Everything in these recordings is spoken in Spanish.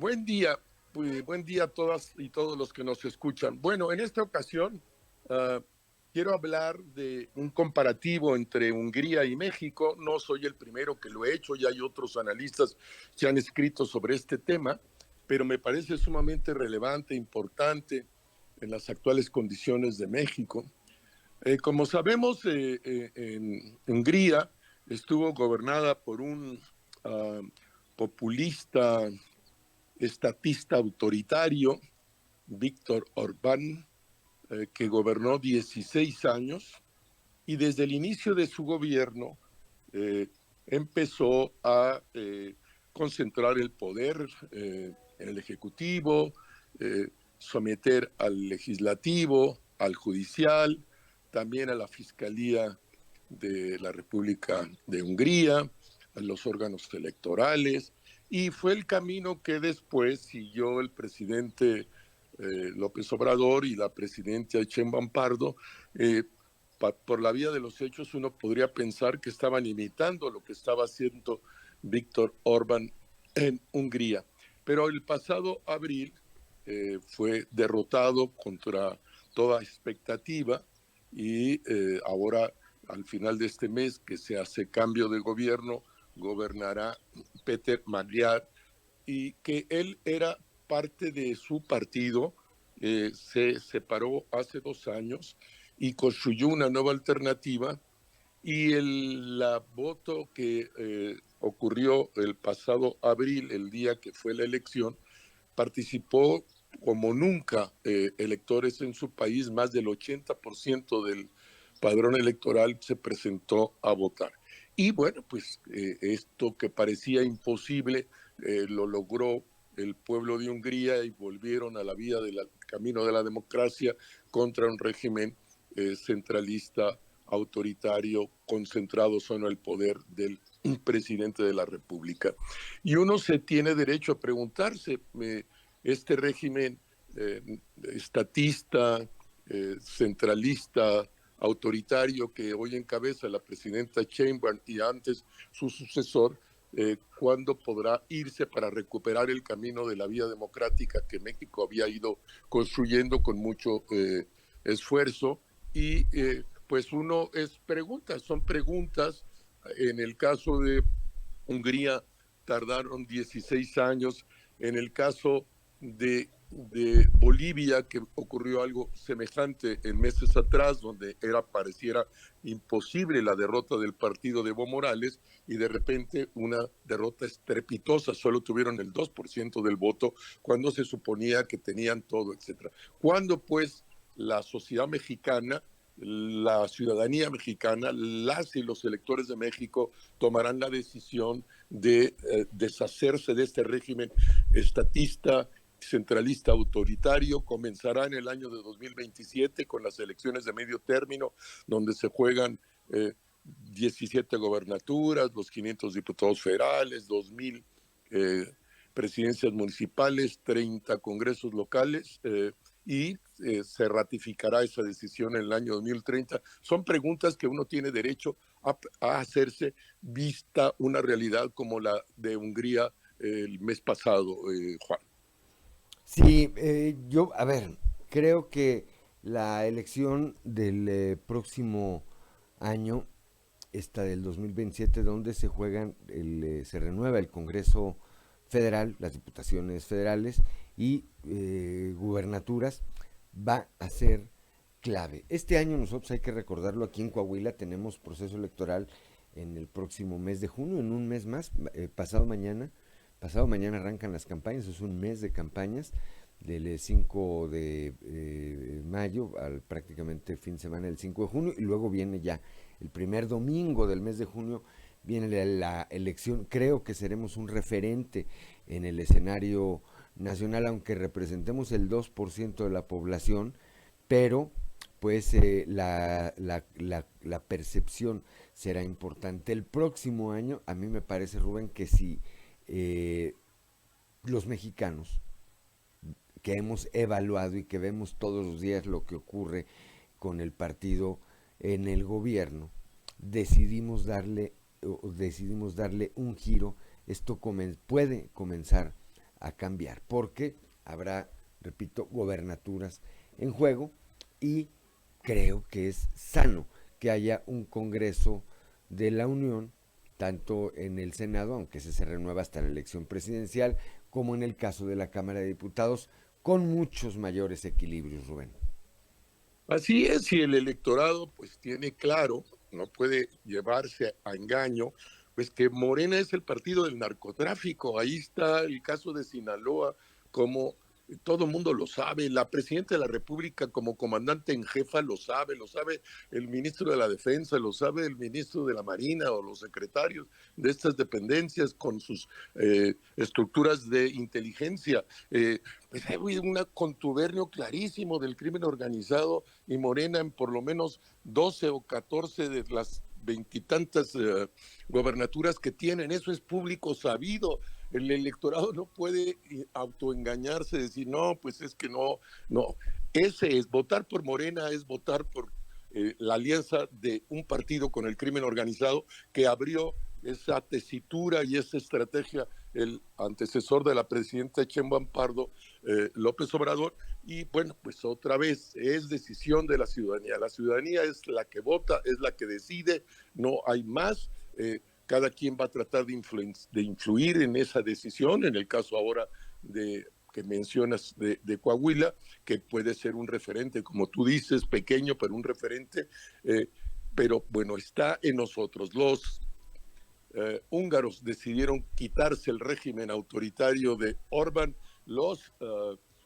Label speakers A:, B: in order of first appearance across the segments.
A: Buen día, buen día a todas y todos los que nos escuchan. Bueno, en esta ocasión uh, quiero hablar de un comparativo entre Hungría y México. No soy el primero que lo he hecho, ya hay otros analistas que han escrito sobre este tema, pero me parece sumamente relevante, importante en las actuales condiciones de México. Como sabemos, en Hungría estuvo gobernada por un populista estatista autoritario, Víctor Orbán, que gobernó 16 años y desde el inicio de su gobierno eh, empezó a concentrar el poder en el Ejecutivo, someter al Legislativo, al Judicial, también a la Fiscalía de la República de Hungría, a los órganos electorales, y fue el camino que después siguió el presidente López Obrador y la presidenta Sheinbaum Pardo. Por la vía de los hechos uno podría pensar que estaban imitando lo que estaba haciendo Víctor Orbán en Hungría. Pero el pasado abril fue derrotado contra toda expectativa y ahora al final de este mes que se hace cambio de gobierno, gobernará Peter Magyar, y que él era parte de su partido, se separó hace 2 años y construyó una nueva alternativa, y la voto que ocurrió el pasado abril, el día que fue la elección, participó como nunca electores en su país. Más del 80% del padrón electoral se presentó a votar. Y bueno, pues esto que parecía imposible lo logró el pueblo de Hungría y volvieron a la vía del camino de la democracia contra un régimen centralista, autoritario, concentrado solo en el poder del presidente de la República. Y uno se tiene derecho a preguntarse, este régimen estatista, centralista, autoritario que hoy encabeza la presidenta Sheinbaum y antes su sucesor, ¿cuándo podrá irse para recuperar el camino de la vía democrática que México había ido construyendo con mucho esfuerzo? Y pues uno son preguntas. En el caso de Hungría tardaron 16 años. En el caso de Bolivia, que ocurrió algo semejante en meses atrás, donde pareciera imposible la derrota del partido de Evo Morales, y de repente una derrota estrepitosa, solo tuvieron el 2% del voto cuando se suponía que tenían todo, etcétera. ¿Cuándo pues la sociedad mexicana, la ciudadanía mexicana, las y los electores de México tomarán la decisión de deshacerse de este régimen estatista, centralista, autoritario? Comenzará en el año de 2027 con las elecciones de medio término, donde se juegan 17 gobernaturas, los 500 diputados federales, 2,000 presidencias municipales, 30 congresos locales, y se ratificará esa decisión en el año 2030. Son preguntas que uno tiene derecho a hacerse, vista una realidad como la de Hungría el mes pasado, Juan.
B: Sí, a ver, creo que la elección del próximo año, esta del 2027, donde se juegan, se renueva el Congreso Federal, las diputaciones federales y gubernaturas, va a ser clave. Este año nosotros, hay que recordarlo, aquí en Coahuila tenemos proceso electoral en el próximo mes de junio, en un mes más, pasado mañana arrancan las campañas, es un mes de campañas, del 5 de mayo al prácticamente fin de semana del 5 de junio, y luego viene ya el primer domingo del mes de junio, viene la elección. Creo que seremos un referente en el escenario nacional, aunque representemos el 2% de la población, pero pues la percepción será importante. El próximo año, a mí me parece, Rubén, que si los mexicanos que hemos evaluado y que vemos todos los días lo que ocurre con el partido en el gobierno, decidimos darle un giro, esto puede comenzar a cambiar, porque habrá, repito, gobernaturas en juego y creo que es sano que haya un Congreso de la Unión, tanto en el Senado, aunque ese se renueva hasta la elección presidencial, como en el caso de la Cámara de Diputados, con muchos mayores equilibrios, Rubén.
A: Así es, y el electorado pues tiene claro, no puede llevarse a engaño, pues que Morena es el partido del narcotráfico. Ahí está el caso de Sinaloa, como todo el mundo lo sabe, la presidenta de la República como comandante en jefa lo sabe el ministro de la Defensa, lo sabe el ministro de la Marina o los secretarios de estas dependencias con sus estructuras de inteligencia. Pues hay un contubernio clarísimo del crimen organizado y Morena en por lo menos 12 o 14 de las veintitantas gobernaturas que tienen. Eso es público sabido. El electorado no puede autoengañarse, decir, no, pues es que no, no. Ese es, votar por Morena es votar por la alianza de un partido con el crimen organizado que abrió esa tesitura y esa estrategia el antecesor de la presidenta Sheinbaum Pardo, López Obrador, y bueno, pues otra vez es decisión de la ciudadanía es la que vota, es la que decide, no hay más, cada quien va a tratar de influir en esa decisión, en el caso ahora de que mencionas de Coahuila, que puede ser un referente, como tú dices, pequeño, pero un referente, pero bueno, está en nosotros. Los húngaros decidieron quitarse el régimen autoritario de Orbán, los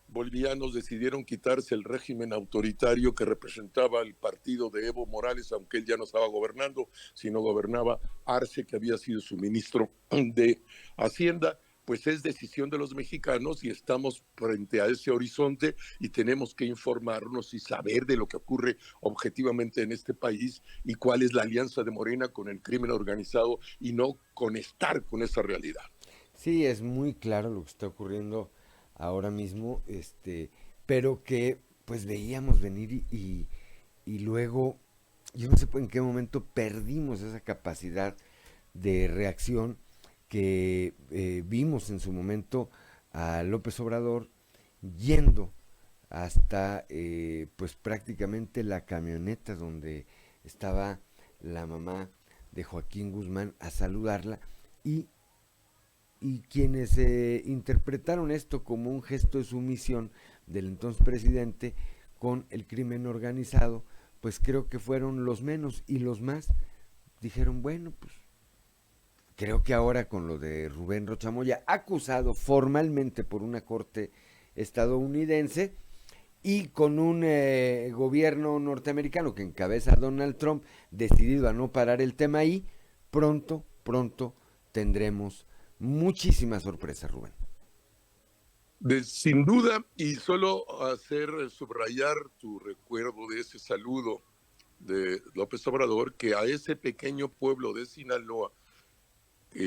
A: bolivianos decidieron quitarse el régimen autoritario que representaba el partido de Evo Morales, aunque él ya no estaba gobernando, sino gobernaba Arce, que había sido su ministro de Hacienda. Pues es decisión de los mexicanos y estamos frente a ese horizonte y tenemos que informarnos y saber de lo que ocurre objetivamente en este país y cuál es la alianza de Morena con el crimen organizado y no conectar con esa realidad.
B: Sí, es muy claro lo que está ocurriendo ahora mismo, pero que pues veíamos venir y luego, yo no sé en qué momento perdimos esa capacidad de reacción que vimos en su momento a López Obrador yendo hasta pues prácticamente la camioneta donde estaba la mamá de Joaquín Guzmán a saludarla y quienes interpretaron esto como un gesto de sumisión del entonces presidente con el crimen organizado, pues creo que fueron los menos y los más dijeron, bueno, pues creo que ahora con lo de Rubén Rocha Moya, acusado formalmente por una corte estadounidense y con un gobierno norteamericano que encabeza Donald Trump, decidido a no parar el tema ahí, pronto tendremos muchísimas sorpresas, Rubén.
A: Sin duda, y solo hacer subrayar tu recuerdo de ese saludo de López Obrador, que a ese pequeño pueblo de Sinaloa,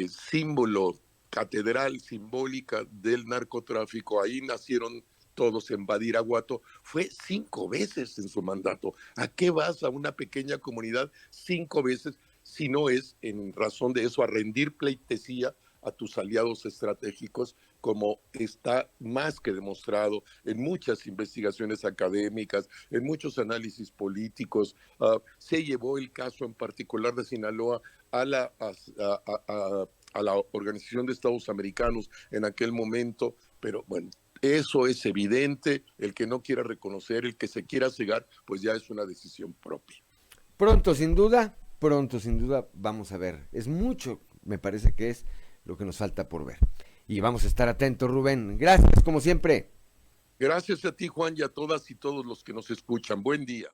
A: símbolo, catedral simbólica del narcotráfico, ahí nacieron todos en Badiraguato, fue 5 veces en su mandato. ¿A qué vas a una pequeña comunidad 5 veces si no es en razón de eso a rendir pleitesía a tus aliados estratégicos, como está más que demostrado en muchas investigaciones académicas, en muchos análisis políticos? Se llevó el caso en particular de Sinaloa a la Organización de Estados Americanos en aquel momento, pero bueno, eso es evidente. El que no quiera reconocer, el que se quiera cegar, pues ya es una decisión propia.
B: Pronto sin duda vamos a ver. Es mucho, me parece que es lo que nos falta por ver. Y vamos a estar atentos, Rubén. Gracias, como siempre.
A: Gracias a ti, Juan, y a todas y todos los que nos escuchan. Buen día.